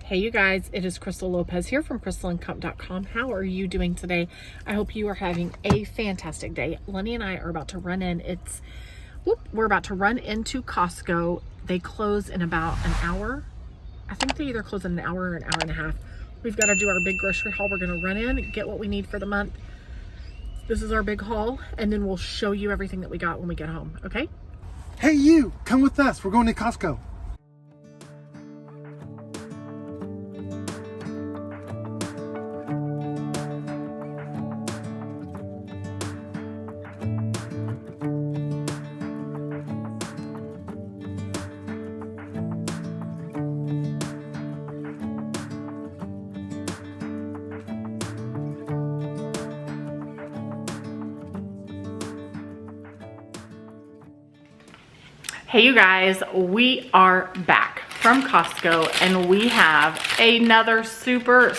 Hey you guys, it is Crystal Lopez here from crystalandcup.com. How are you doing today? I hope you are having a fantastic day. Lenny and I are about to run in. We're about to run into Costco. They close in about an hour. I think they either close in an hour or an hour and a half. We've got to do our big grocery haul. We're going to run in, get what we need for the month. This is our big haul, and then we'll show you everything that we got when we get home, okay? Hey you, come with us. We're going to Costco. Hey you guys, we are back from Costco and we have another super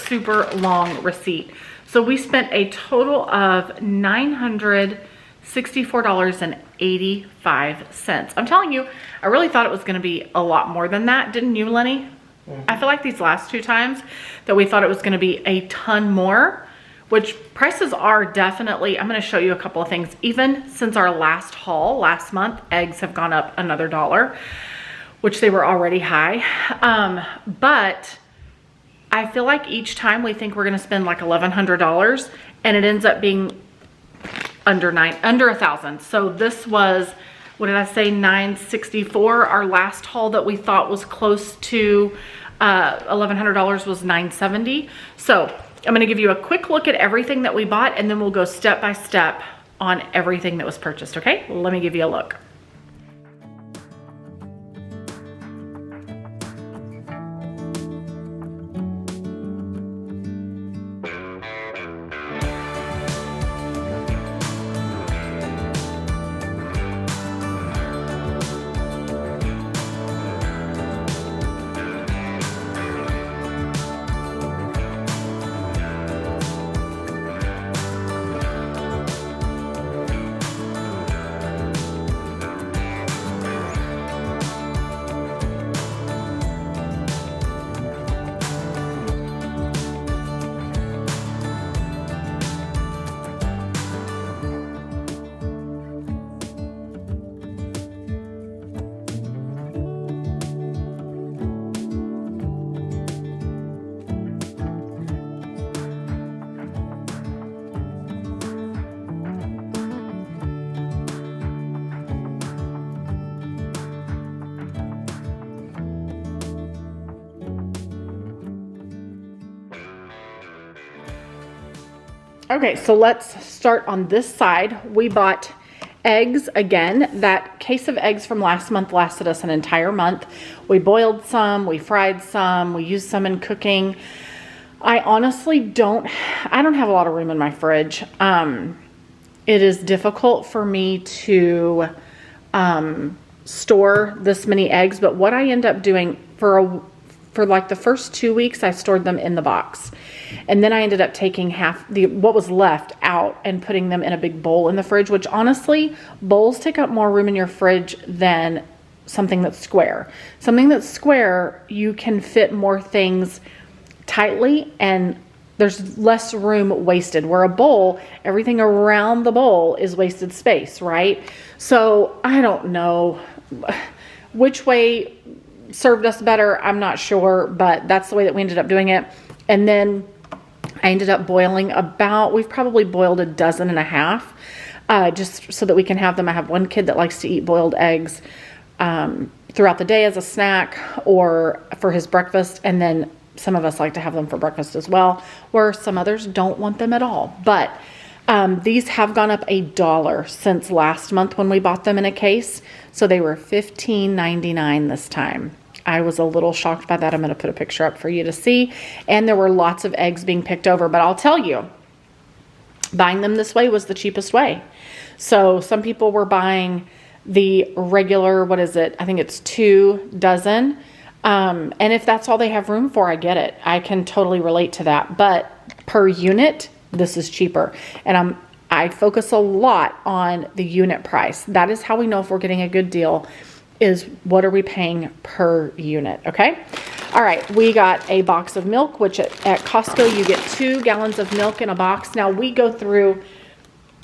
long receipt. So we spent a total of $964.85. I'm telling you, I really thought it was gonna be a lot more than that. Didn't you, Lenny? I feel like these last two times that we thought it was gonna be a ton more, which prices are definitely, I'm gonna show you a couple of things. Even since our last haul last month, eggs have gone up another $1, which they were already high. But I feel like each time we think we're gonna spend like $1,100 and it ends up being under $1,000. So this was, what did I say, $964. Our last haul that we thought was close to $1,100 was $970. So I'm gonna give you a quick look at everything that we bought and then we'll go step by step on everything that was purchased, okay? Let me give you a look. Okay, so let's start on this side. We bought eggs again. That case of eggs from last month lasted us an entire month. We boiled some, we fried some, we used some in cooking. I honestly don't have a lot of room in my fridge. It is difficult for me to store this many eggs, but what I end up doing for like the first 2 weeks, I stored them in the box. And then I ended up taking what was left out and putting them in a big bowl in the fridge, which honestly, bowls take up more room in your fridge than something that's square. Something that's square, you can fit more things tightly and there's less room wasted. Where a bowl, everything around the bowl is wasted space, right? So I don't know which way served us better. I'm not sure, but that's the way that we ended up doing it. And then I ended up boiling we've probably boiled 1.5 dozen, just so that we can have them. I have one kid that likes to eat boiled eggs throughout the day as a snack or for his breakfast. And then some of us like to have them for breakfast as well, where some others don't want them at all. But these have gone up $1 since last month when we bought them in a case. So they were $15.99 this time. I was a little shocked by that. I'm going to put a picture up for you to see. And there were lots of eggs being picked over, but I'll tell you, buying them this way was the cheapest way. So some people were buying the regular, what is it? I think it's 2 dozen. And if that's all they have room for, I get it. I can totally relate to that. But per unit, this is cheaper. And I focus a lot on the unit price. That is how we know if we're getting a good deal, is what are we paying per unit, okay? All right, we got a box of milk, which at Costco you get 2 gallons of milk in a box. Now we go through,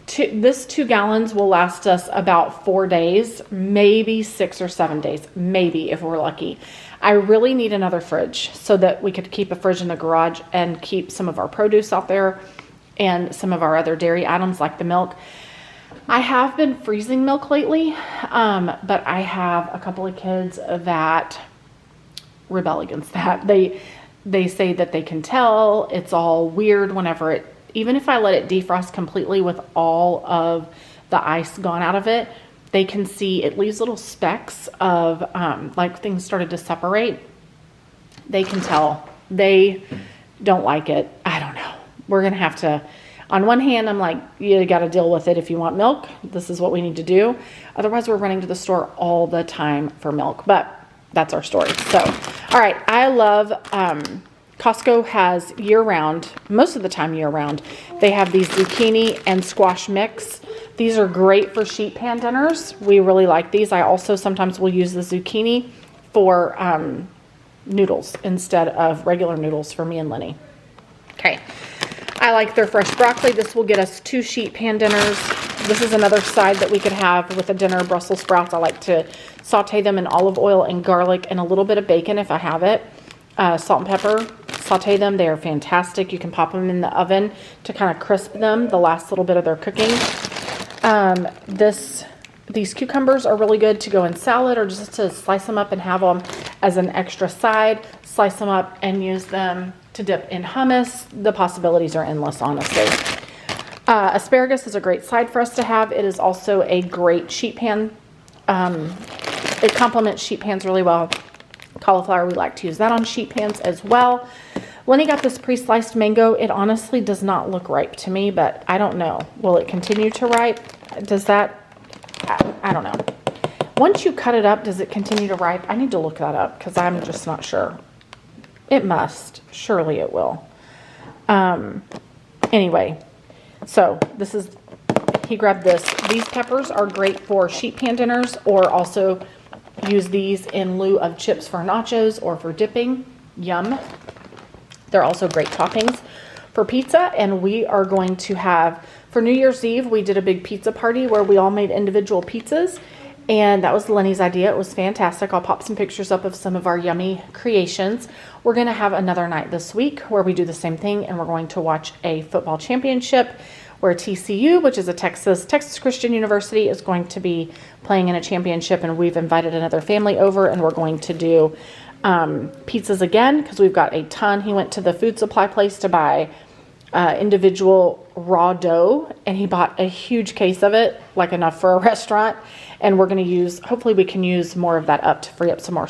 this 2 gallons will last us about 4 days, maybe 6 or 7 days, maybe if we're lucky. I really need another fridge so that we could keep a fridge in the garage and keep some of our produce out there and some of our other dairy items like the milk. I have been freezing milk lately, but I have a couple of kids that rebel against that. They say that they can tell it's all weird whenever even if I let it defrost completely with all of the ice gone out of it, they can see it leaves little specks of like things started to separate. They can tell. They don't like it. I don't know. We're gonna have to, on one hand, I'm like, you got to deal with it if you want milk. This is what we need to do. Otherwise, we're running to the store all the time for milk. But that's our story. So, all right. I love, Costco has year-round, most of the time year-round, they have these zucchini and squash mix. These are great for sheet pan dinners. We really like these. I also sometimes will use the zucchini for noodles instead of regular noodles for me and Lenny. Okay. I like their fresh broccoli. This will get us 2 sheet pan dinners. This is another side that we could have with a dinner. Brussels sprouts. I like to saute them in olive oil and garlic and a little bit of bacon if I have it. Salt and pepper. Saute them. They are fantastic. You can pop them in the oven to kind of crisp them the last little bit of their cooking. These cucumbers are really good to go in salad or just to slice them up and have them as an extra side. Slice them up and use them to dip in hummus. The possibilities are endless, honestly. Asparagus is a great side for us to have. It is also a great sheet pan. It complements sheet pans really well. Cauliflower, we like to use that on sheet pans as well. Lenny got this pre-sliced mango. It honestly does not look ripe to me, but I don't know. Will it continue to ripe? Does that? I don't know. Once you cut it up, does it continue to ripe? I need to look that up because I'm just not sure. It must. Surely it will. Anyway, so he grabbed this. These peppers are great for sheet pan dinners or also use these in lieu of chips for nachos or for dipping. Yum. They're also great toppings for pizza. And we are going to have, for New Year's Eve, we did a big pizza party where we all made individual pizzas. And that was Lenny's idea. It was fantastic. I'll pop some pictures up of some of our yummy creations. We're going to have another night this week where we do the same thing. And we're going to watch a football championship where TCU, which is a Texas Christian University, is going to be playing in a championship. And we've invited another family over and we're going to do pizzas again because we've got a ton. He went to the food supply place to buy individual raw dough and he bought a huge case of it, like enough for a restaurant. And we're going to use, hopefully we can use more of that up to free up some more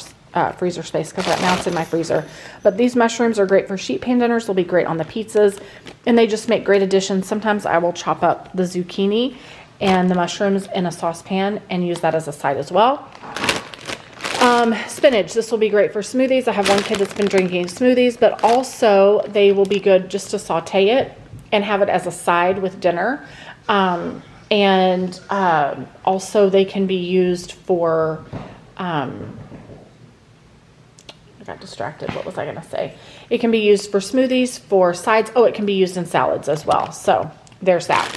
freezer space because right now it's in my freezer. But these mushrooms are great for sheet pan dinners. They'll be great on the pizzas and they just make great additions. Sometimes I will chop up the zucchini and the mushrooms in a saucepan and use that as a side as well. Spinach. This will be great for smoothies. I have one kid that's been drinking smoothies, but also they will be good just to saute it and have it as a side with dinner. Also they can be used for, I got distracted. What was I going to say? It can be used for smoothies, for sides. Oh, it can be used in salads as well. So there's that.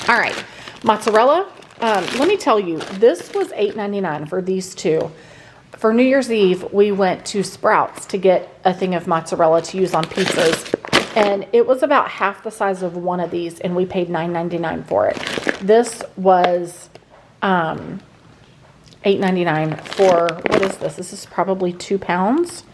All right. Mozzarella. Let me tell you, this was $8.99 for these two. For New Year's Eve, we went to Sprouts to get a thing of mozzarella to use on pizzas. And it was about half the size of one of these, and we paid $9.99 for it. This was $8.99 for, what is this? This is probably 2 pounds.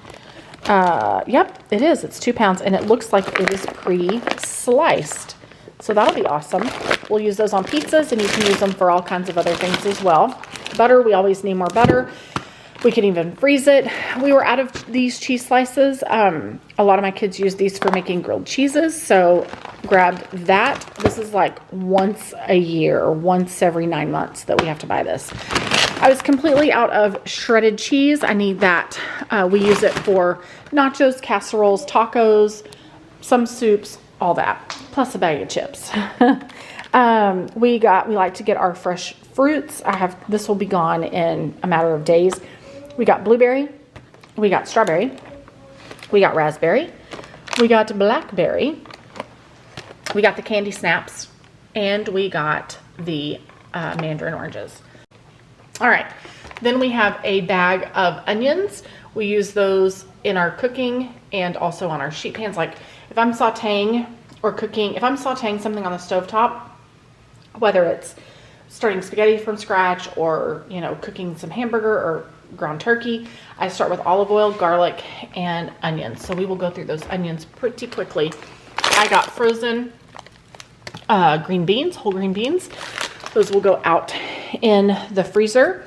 Yep, it is. It's 2 pounds, and it looks like it is pre-sliced. So that'll be awesome. We'll use those on pizzas, and you can use them for all kinds of other things as well. Butter, we always need more butter. We can even freeze it. We were out of these cheese slices. A lot of my kids use these for making grilled cheeses, so grabbed that. This is like once a year or once every 9 months that we have to buy this. I was completely out of shredded cheese. I need that. We use it for nachos, casseroles, tacos, some soups, all that, plus a bag of chips. We like to get our fresh fruits. This will be gone in a matter of days. We got blueberry, we got strawberry, We got raspberry. We got blackberry. We got the candy snaps. And we got the mandarin oranges. All right. Then we have a bag of onions. We use those in our cooking and also on our sheet pans. Like if I'm sauteing or cooking, if I'm sauteing something on the stovetop, whether it's starting spaghetti from scratch or, you know, cooking some hamburger or ground turkey, I start with olive oil, garlic, and onions. So we will go through those onions pretty quickly. I got frozen green beans, whole green beans. Those will go out in the freezer.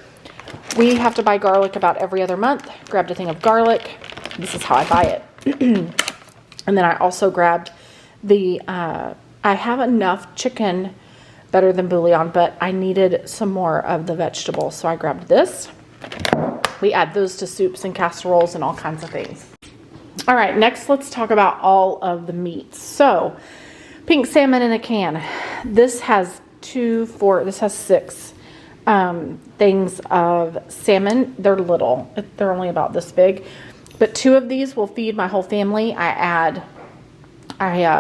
We have to buy garlic about every other month. Grabbed a thing of garlic. This is how I buy it. And then I also grabbed the, I have enough chicken better than bouillon, but I needed some more of the vegetables. So I grabbed this. We add those to soups and casseroles and all kinds of things. All right, next let's talk about all of the meats. So pink salmon in a can. This has this has 6 things of salmon. They're little. They're only about this big. But 2 of these will feed my whole family. I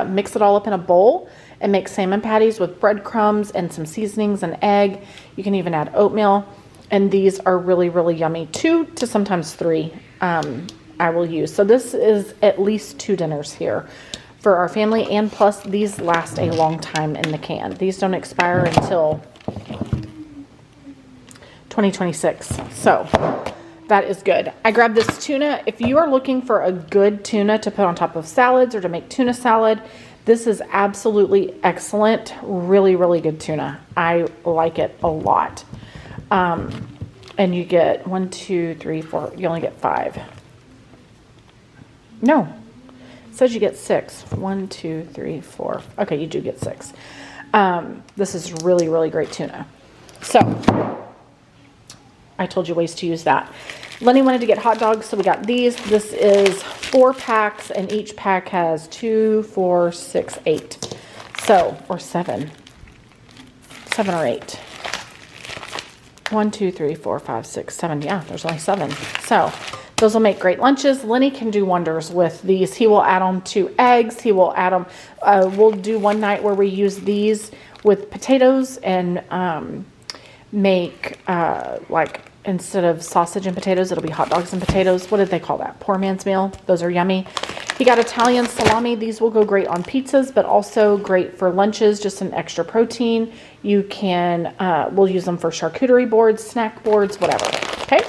mix it all up in a bowl and make salmon patties with breadcrumbs and some seasonings and egg. You can even add oatmeal. And these are really, really yummy. 2 to sometimes 3 I will use. So this is at least 2 dinners here for our family. And plus these last a long time in the can. These don't expire until 2026. So that is good. I grabbed this tuna. If you are looking for a good tuna to put on top of salads or to make tuna salad, this is absolutely excellent. Really, really good tuna. I like it a lot. And you get 1, 2, 3, 4. You only get 5. No. It says you get 6. 1, 2, 3, 4. Okay, you do get 6. This is really, really great tuna. So I told you ways to use that. Lenny wanted to get hot dogs, so we got these. This is 4 packs, and each pack has 2, 4, 6, 8. So, or 7. 7 or 8. 1, 2, 3, 4, 5, 6, 7. Yeah, there's only 7. So those will make great lunches. Lenny can do wonders with these. He will add them to eggs. He will add them. We'll do one night where we use these with potatoes and make like instead of sausage and potatoes, it'll be hot dogs and potatoes. What did they call that? Poor man's meal. Those are yummy. He got Italian salami. These will go great on pizzas, but also great for lunches, just an extra protein. You can, we'll use them for charcuterie boards, snack boards, whatever. Okay,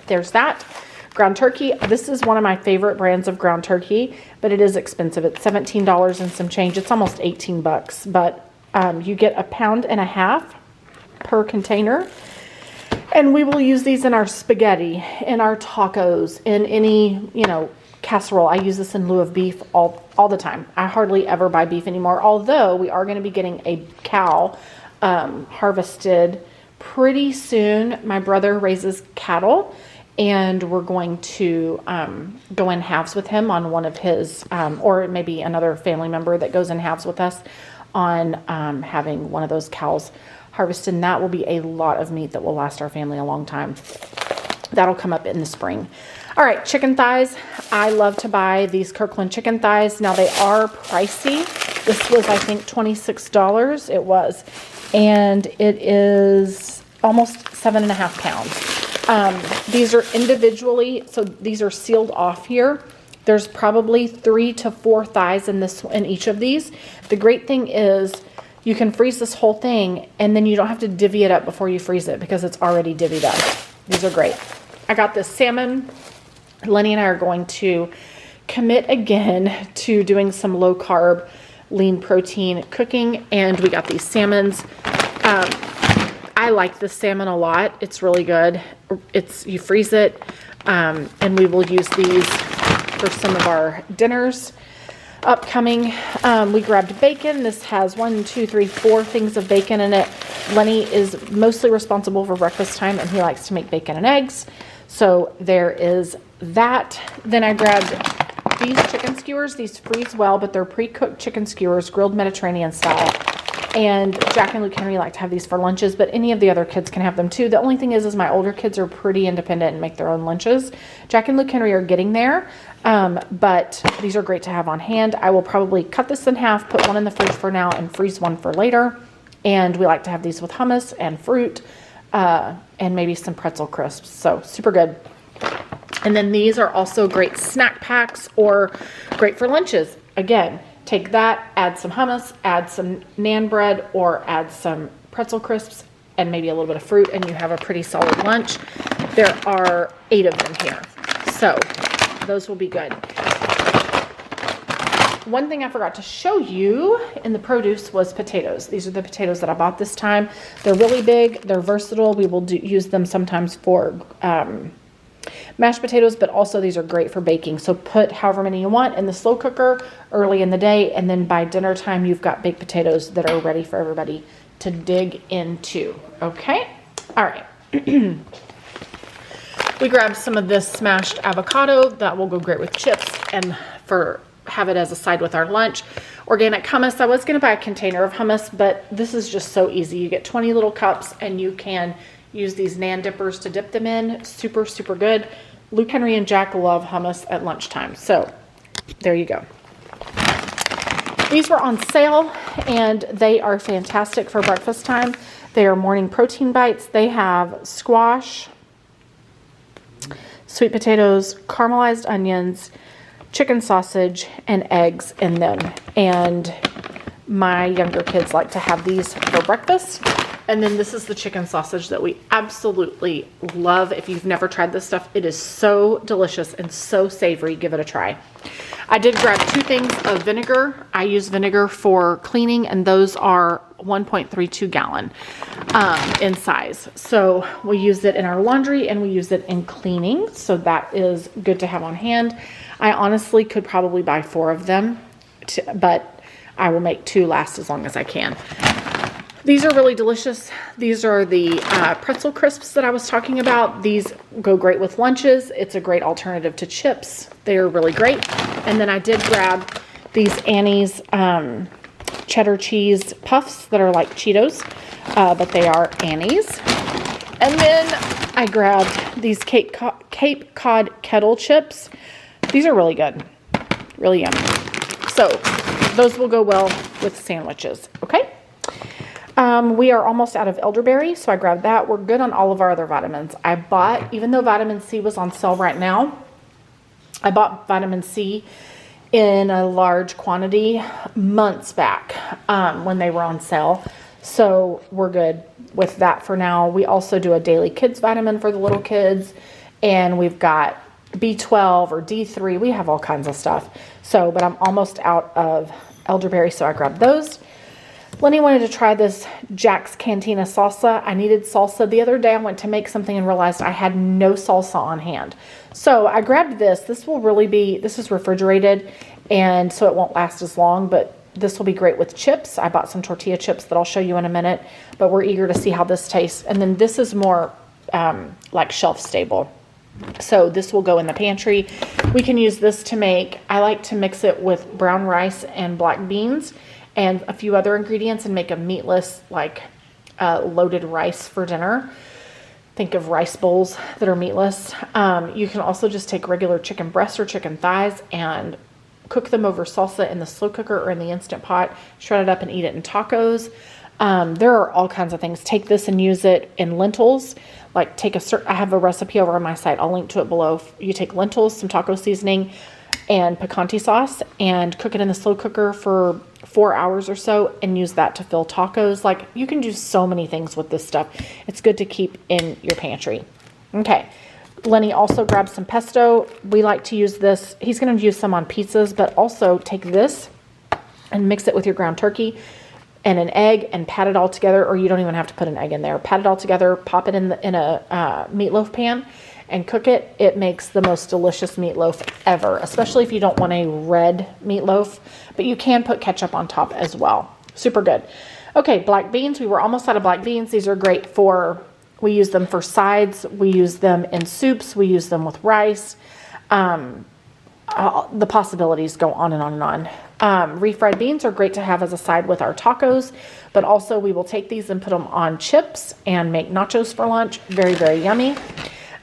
there's that. Ground turkey. This is one of my favorite brands of ground turkey, but it is expensive. It's $17 and some change. It's almost $18, but you get 1.5 pounds per container. And we will use these in our spaghetti, in our tacos, in any, you know, casserole. I use this in lieu of beef all the time. I hardly ever buy beef anymore, although we are going to be getting a cow harvested pretty soon. My brother raises cattle, and we're going to go in halves with him on one of his, or maybe another family member that goes in halves with us on having one of those cows harvested. And that will be a lot of meat that will last our family a long time. That'll come up in the spring. All right, chicken thighs. I love to buy these Kirkland chicken thighs. Now they are pricey. This was, I think, $26. It was. And it is almost 7.5 pounds. These are individually, so these are sealed off here. There's probably 3 to 4 thighs in each of these. The great thing is you can freeze this whole thing, and then you don't have to divvy it up before you freeze it because it's already divvied up. These are great. I got this salmon. Lenny and I are going to commit again to doing some low carb, lean protein cooking, and we got these salmons. I like this salmon a lot. It's really good. You freeze it, and we will use these for some of our dinners upcoming. We grabbed bacon. This has 1, 2, 3, 4 things of bacon in it. Lenny is mostly responsible for breakfast time, and he likes to make bacon and eggs. So there is that. Then I grabbed these chicken skewers. These freeze well, but they're pre-cooked chicken skewers, grilled Mediterranean style. And Jack and Luke Henry like to have these for lunches, but any of the other kids can have them too. The only thing is my older kids are pretty independent and make their own lunches. Jack and Luke Henry are getting there. But these are great to have on hand. I will probably cut this in half, put one in the fridge for now, and freeze one for later. And we like to have these with hummus and fruit, and maybe some pretzel crisps. So super good. And then these are also great snack packs or great for lunches. Again, take that, add some hummus, add some naan bread, or add some pretzel crisps and maybe a little bit of fruit, and you have a pretty solid lunch. There are 8 of them here, so those will be good. One thing I forgot to show you in the produce was potatoes. These are the potatoes that I bought this time. They're really big. They're versatile. We will use them sometimes for mashed potatoes, but also these are great for baking. So put however many you want in the slow cooker early in the day, and then by dinner time, you've got baked potatoes that are ready for everybody to dig into. Okay? All right. We grabbed some of this smashed avocado. That will go great with chips and have it as a side with our lunch. Organic hummus. I was going to buy a container of hummus, but this is just so easy. You get 20 little cups, and you can use these Nan dippers to dip them in. Super, super good. Luke, Henry, and Jack love hummus at lunchtime. So there you go. These were on sale, and they are fantastic for breakfast time. They are morning protein bites. They have squash, sweet potatoes, caramelized onions, chicken sausage, and eggs in them. And my younger kids like to have these for breakfast. And then this is the chicken sausage that we absolutely love. If you've never tried this stuff, it is so delicious and so savory. Give it a try. I did grab 2 things of vinegar. I use vinegar for cleaning, and those are 1.32 gallon in size. So we use it in our laundry and we use it in cleaning. So that is good to have on hand. I honestly could probably buy 4 of them, but I will make 2 last as long as I can. These are really delicious. These are the pretzel crisps that I was talking about. These go great with lunches. It's a great alternative to chips. They are really great. And then I did grab these Annie's cheddar cheese puffs that are like Cheetos, but they are Annie's. And then I grabbed these Cape Cod kettle chips. These are really good. Really yummy. So those will go well with sandwiches. Okay. We are almost out of elderberry, so I grabbed that. We're good on all of our other vitamins. I bought, even though vitamin C was on sale right now, I bought vitamin C in a large quantity months back when they were on sale. So we're good with that for now. We also do a daily kids vitamin for the little kids, and we've got B12 or D3. We have all kinds of stuff. So, but I'm almost out of elderberry, so I grabbed those. Lenny wanted to try this Jack's Cantina salsa. I needed salsa. The other day I went to make something and realized I had no salsa on hand. So I grabbed this. This is refrigerated, and so it won't last as long, but this will be great with chips. I bought some tortilla chips that I'll show you in a minute, but we're eager to see how this tastes. And then this is more like shelf stable. So this will go in the pantry. We can use this to I like to mix it with brown rice and black beans and a few other ingredients and make a meatless, like loaded rice for dinner. Think of rice bowls that are meatless. You can also just take regular chicken breasts or chicken thighs and cook them over salsa in the slow cooker or in the Instant Pot, shred it up and eat it in tacos. There are all kinds of things. Take this and use it in lentils. Like I have a recipe over on my site. I'll link to it below. You take lentils, some taco seasoning, and picante sauce, and cook it in the slow cooker for 4 hours or so, and use that to fill tacos. Like, you can do so many things with this stuff. It's good to keep in your pantry. Okay. Lenny also grabbed some pesto. We like to use this. He's going to use some on pizzas, but also take this and mix it with your ground turkey and an egg and pat it all together, or you don't even have to put an egg in there. Pat it all together, pop it in a meatloaf pan, and cook it. It makes the most delicious meatloaf ever, especially if you don't want a red meatloaf, but you can put ketchup on top as well. Super good. Okay, black beans. We were almost out of black beans. These are great we use them for sides. We use them in soups. We use them with rice. The possibilities go on and on and on. Refried beans are great to have as a side with our tacos, but also we will take these and put them on chips and make nachos for lunch. Very, very yummy.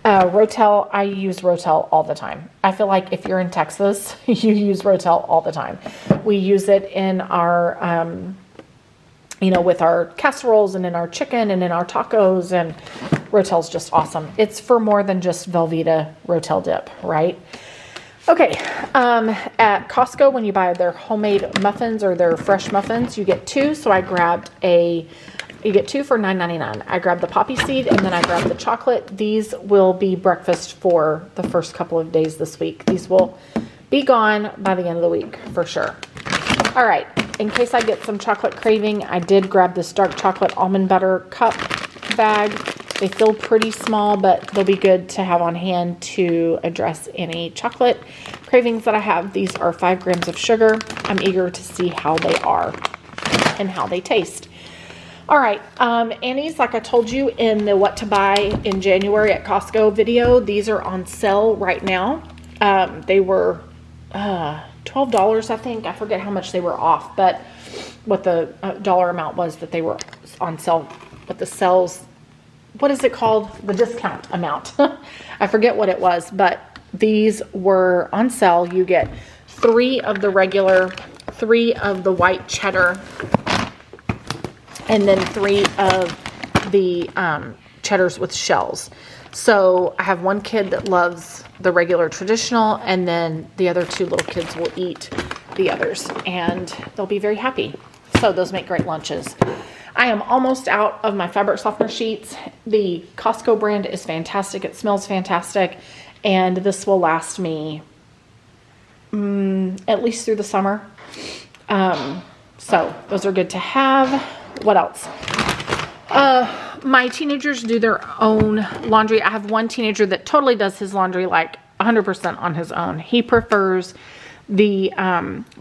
Rotel, I use Rotel all the time. I feel like if you're in Texas, you use Rotel all the time. We use it in our, with our casseroles and in our chicken and in our tacos, and Rotel's just awesome. It's for more than just Velveeta Rotel dip, right? Okay, at Costco, when you buy their homemade muffins or their fresh muffins, you get 2. So I grabbed you get 2 for $9.99. I grabbed the poppy seed and then I grabbed the chocolate. These will be breakfast for the first couple of days this week. These will be gone by the end of the week for sure. All right, in case I get some chocolate craving, I did grab this dark chocolate almond butter cup bag. They feel pretty small, but they'll be good to have on hand to address any chocolate cravings that I have. These are 5 grams of sugar. I'm eager to see how they are and how they taste. All right, Annie's, like I told you in the what to buy in January at Costco video, these are on sale right now. They were $12, I think. I forget how much they were off, but what the dollar amount was that they were on sale, what the sales, what is it called? The discount amount. I forget what it was, but these were on sale. You get 3 of the regular, 3 of the white cheddar, and then 3 of the cheddars with shells. So I have one kid that loves the regular traditional, and then the other 2 little kids will eat the others, and they'll be very happy. So those make great lunches. I am almost out of my fabric softener sheets. The Costco brand is fantastic. It smells fantastic, and this will last me at least through the summer. So those are good to have. What else? My teenagers do their own laundry. I have one teenager that totally does his laundry like 100% on his own. He prefers the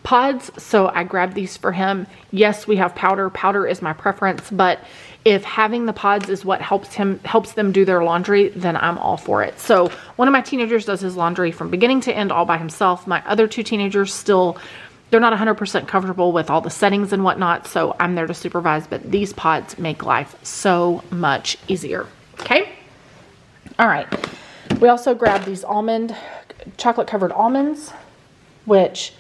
pods, so I grabbed these for him. Yes, we have powder. Powder is my preference, but if having the pods is what helps them do their laundry, then I'm all for it. So one of my teenagers does his laundry from beginning to end all by himself. My other 2 teenagers still, they're not 100% comfortable with all the settings and whatnot, so I'm there to supervise, but these pods make life so much easier. Okay? All right. We also grabbed these chocolate covered almonds, which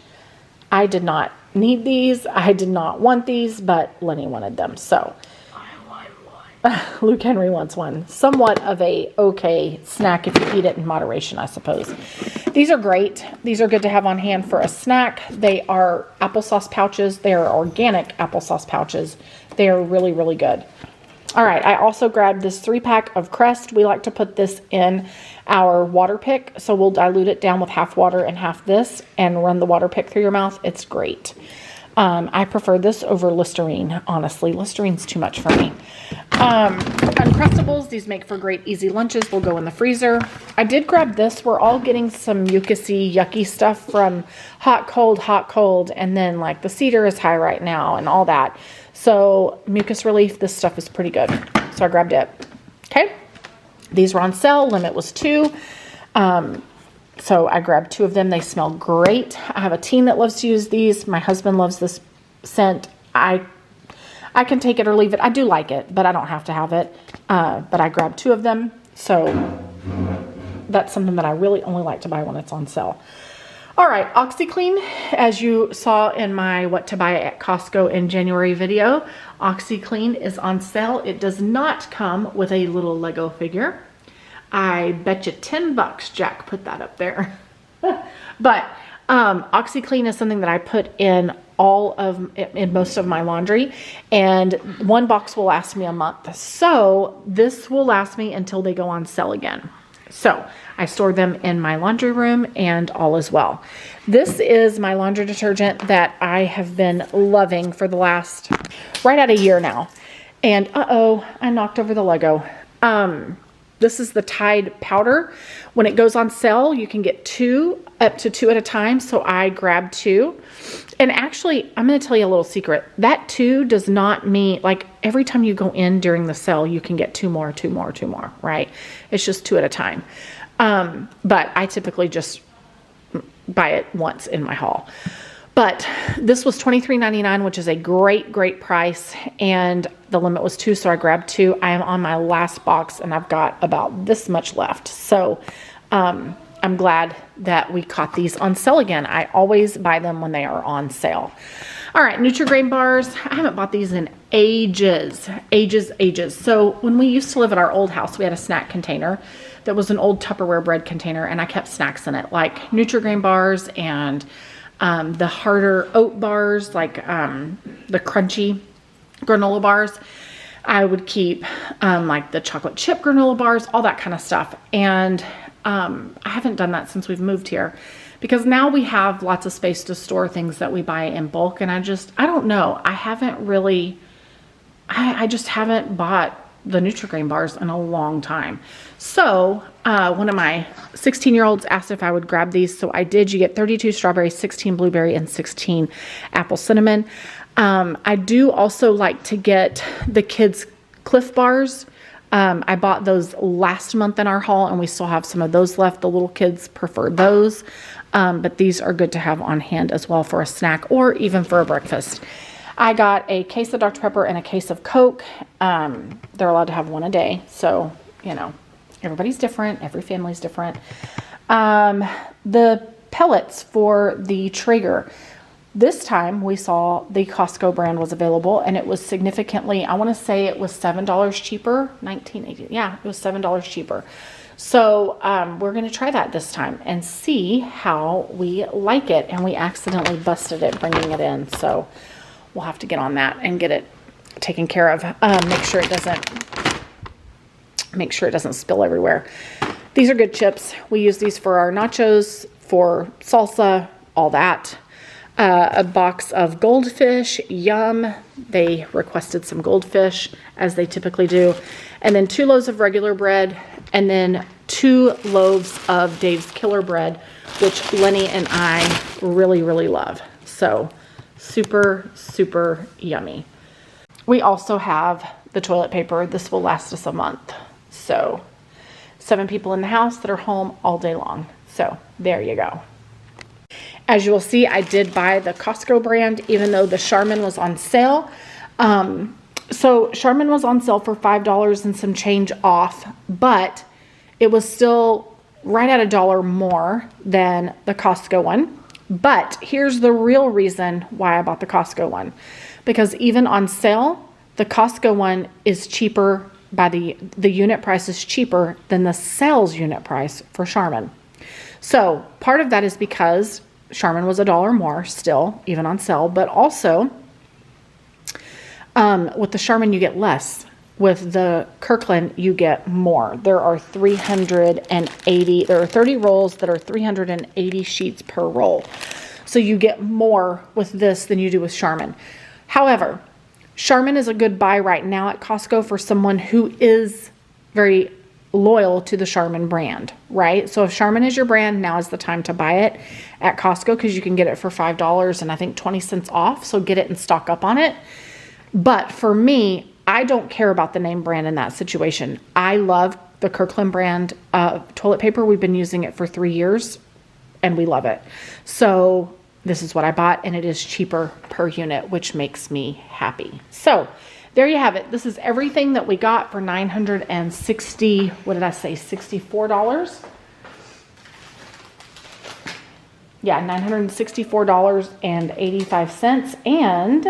I did not need these. I did not want these, but Lenny wanted them, so. I want one. Luke Henry wants one. Somewhat of a okay snack if you eat it in moderation, I suppose. These are great. These are good to have on hand for a snack. They are applesauce pouches. They are organic applesauce pouches. They are really, really good. All right, I also grabbed this 3-pack of Crest. We like to put this in our water pick, so we'll dilute it down with half water and half this and run the water pick through your mouth. It's great. I prefer this over Listerine, honestly. Listerine's too much for me. Uncrustables, these make for great easy lunches. Will go in the freezer. I did grab this. We're all getting some mucusy, yucky stuff from hot, cold, and then like the cedar is high right now and all that. So mucus relief, this stuff is pretty good. So I grabbed it. Okay. These were on sale. Limit was 2. So I grabbed 2 of them. They smell great. I have a teen that loves to use these. My husband loves this scent. I can take it or leave it. I do like it, but I don't have to have it. But I grabbed 2 of them. So that's something that I really only like to buy when it's on sale. All right, OxyClean, as you saw in my what to buy at Costco in January video, OxyClean is on sale. It does not come with a little Lego figure. I bet you $10 Jack put that up there. But OxyClean is something that I put in most of my laundry, and 1 box will last me a month. So this will last me until they go on sale again. So I store them in my laundry room and all as well. This is my laundry detergent that I have been loving for the last right at a year now. And I knocked over the Lego. This is the Tide powder. When it goes on sale, you can get up to 2 at a time. So I grabbed 2. And actually, I'm going to tell you a little secret. That 2 does not mean, like, every time you go in during the sale, you can get 2 more, right? It's just 2 at a time. But I typically just buy it once in my haul. But this was $23.99, which is a great price. And the limit was 2, so I grabbed 2. I am on my last box and I've got about this much left. So I'm glad that we caught these on sale again. I always buy them when they are on sale. All right, Nutri-Grain bars. I haven't bought these in ages. So when we used to live at our old house, we had a snack container that was an old Tupperware bread container, and I kept snacks in it, like Nutri-Grain bars and the harder oat bars, like the crunchy granola bars. I would keep like the chocolate chip granola bars, all that kind of stuff. And I haven't done that since we've moved here, because now we have lots of space to store things that we buy in bulk. And I don't know. I haven't really, I just haven't bought the Nutri-Grain bars in a long time. So one of my 16-year-olds asked if I would grab these. So I did. You get 32 strawberry, 16 blueberry, and 16 apple cinnamon. I do also like to get the kids' Cliff bars. I bought those last month in our haul, and we still have some of those left. The little kids prefer those. But these are good to have on hand as well for a snack or even for a breakfast. I got a case of Dr. Pepper and a case of Coke. They're allowed to have one a day. So, you know, everybody's different. Every family's different. The pellets for the Traeger. This time we saw the Costco brand was available, and it was significantly, I want to say it was $7 cheaper, $19.80. Yeah, it was $7 cheaper. So we're going to try that this time and see how we like it. And we accidentally busted it bringing it in. So we'll have to get on that and get it taken care of. Make sure it doesn't spill everywhere. These are good chips. We use these for our nachos, for salsa, all that. A box of goldfish, yum. They requested some goldfish, as they typically do. And then 2 loaves of regular bread, and then 2 loaves of Dave's Killer Bread, which Lenny and I really love. So super yummy. We also have the toilet paper. This will last us a month. So 7 people in the house that are home all day long. So there you go. As you will see, I did buy the Costco brand, even though the Charmin was on sale. So Charmin was on sale for $5 and some change off, but it was still right at $1 more than the Costco one. But here's the real reason why I bought the Costco one. Because even on sale, the Costco one is cheaper by the unit price is cheaper than the sales unit price for Charmin. So part of that is because Charmin was $1 more still, even on sale, but also with the Charmin you get less. With the Kirkland you get more. There are 30 rolls that are 380 sheets per roll. So you get more with this than you do with Charmin. However, Charmin is a good buy right now at Costco for someone who is very loyal to the Charmin brand, right? So if Charmin is your brand, now is the time to buy it at Costco, because you can get it for $5 and I think 20 cents off. So get it and stock up on it. But for me, I don't care about the name brand in that situation. I love the Kirkland brand toilet paper. We've been using it for 3 years and we love it. So this is what I bought, and it is cheaper per unit, which makes me happy. So there you have it. This is everything that we got for $960, what did I say, $64? Yeah, $964.85. And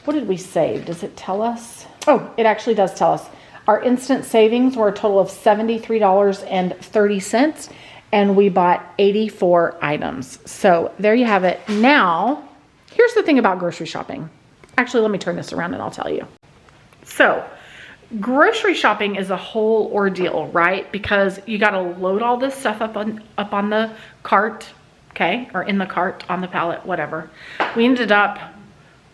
what did we save? Does it tell us? Oh, it actually does tell us. Our instant savings were a total of $73.30, and we bought 84 items. So there you have it. Now, here's the thing about grocery shopping. Actually, let me turn this around and I'll tell you. So grocery shopping is a whole ordeal, right? Because you got to load all this stuff up on the cart, okay? Or in the cart, on the pallet, whatever. We ended up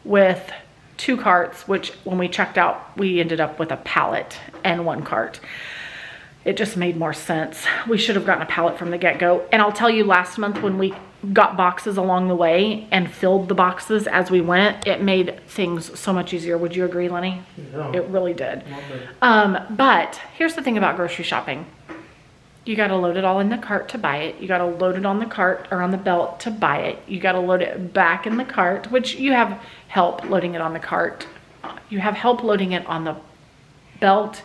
with 2 carts, which when we checked out, we ended up with a pallet and 1 cart. It just made more sense. We should have gotten a pallet from the get-go. And I'll tell you, last month when we got boxes along the way and filled the boxes as we went, it made things so much easier. Would you agree, Lenny? Yeah. It really did. But here's the thing about grocery shopping. You got to load it all in the cart to buy it. You got to load it on the cart or on the belt to buy it. You got to load it back in the cart, which you have help loading it on the cart. You have help loading it on the belt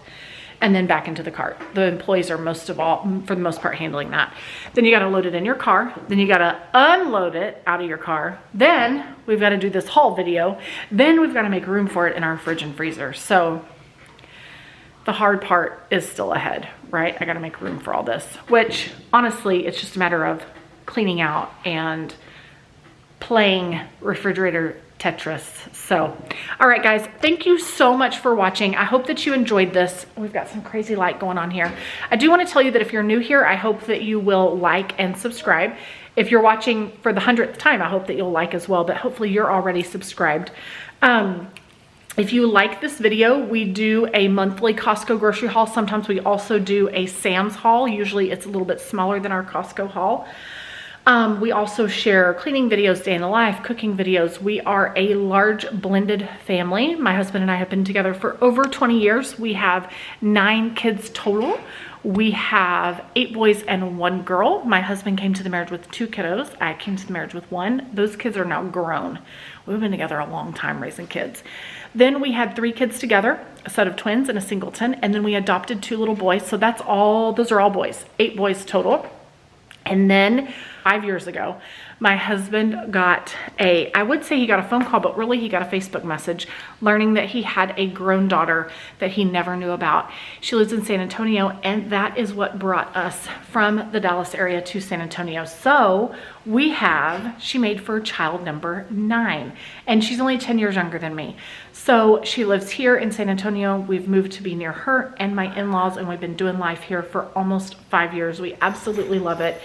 and then back into the cart. The employees are for the most part, handling that. Then you got to load it in your car. Then you got to unload it out of your car. Then we've got to do this haul video. Then we've got to make room for it in our fridge and freezer. So the hard part is still ahead, right? I got to make room for all this, which honestly, it's just a matter of cleaning out and playing refrigerator Tetris. So, all right, guys, thank you so much for watching. I hope that you enjoyed this. We've got some crazy light going on here. I do want to tell you that if you're new here, I hope that you will like and subscribe. If you're watching for the 100th time, I hope that you'll like as well, but hopefully you're already subscribed. If you like this video, we do a monthly Costco grocery haul. Sometimes we also do a Sam's haul. Usually it's a little bit smaller than our Costco haul. We also share cleaning videos, day in the life, cooking videos. We are a large blended family. My husband and I have been together for over 20 years. We have 9 kids total. We have 8 boys and 1 girl. My husband came to the marriage with 2 kiddos. I came to the marriage with 1. Those kids are now grown. We've been together a long time raising kids. Then we had 3 kids together, a set of twins and a singleton, and then we adopted 2 little boys. So those are all boys, 8 boys total. And then 5 years ago, my husband got I would say he got a phone call, but really he got a Facebook message learning that he had a grown daughter that he never knew about. She lives in San Antonio, and that is what brought us from the Dallas area to San Antonio. So she made for child number 9, and she's only 10 years younger than me. So she lives here in San Antonio. We've moved to be near her and my in-laws, and we've been doing life here for almost 5 years. We absolutely love it.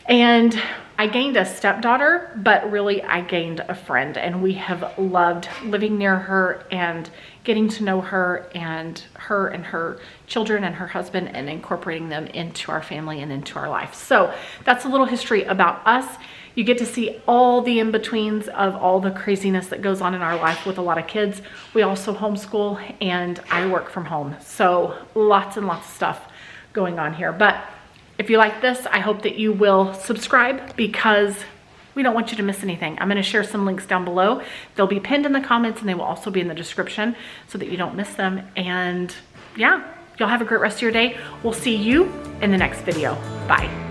And I gained a stepdaughter, but really I gained a friend, and we have loved living near her and getting to know her and her children and her husband and incorporating them into our family and into our life. So that's a little history about us. You get to see all the in-betweens of all the craziness that goes on in our life with a lot of kids. We also homeschool, and I work from home. So lots and lots of stuff going on here. But if you like this, I hope that you will subscribe, because we don't want you to miss anything. I'm going to share some links down below. They'll be pinned in the comments, and they will also be in the description so that you don't miss them. And yeah, y'all have a great rest of your day. We'll see you in the next video. Bye.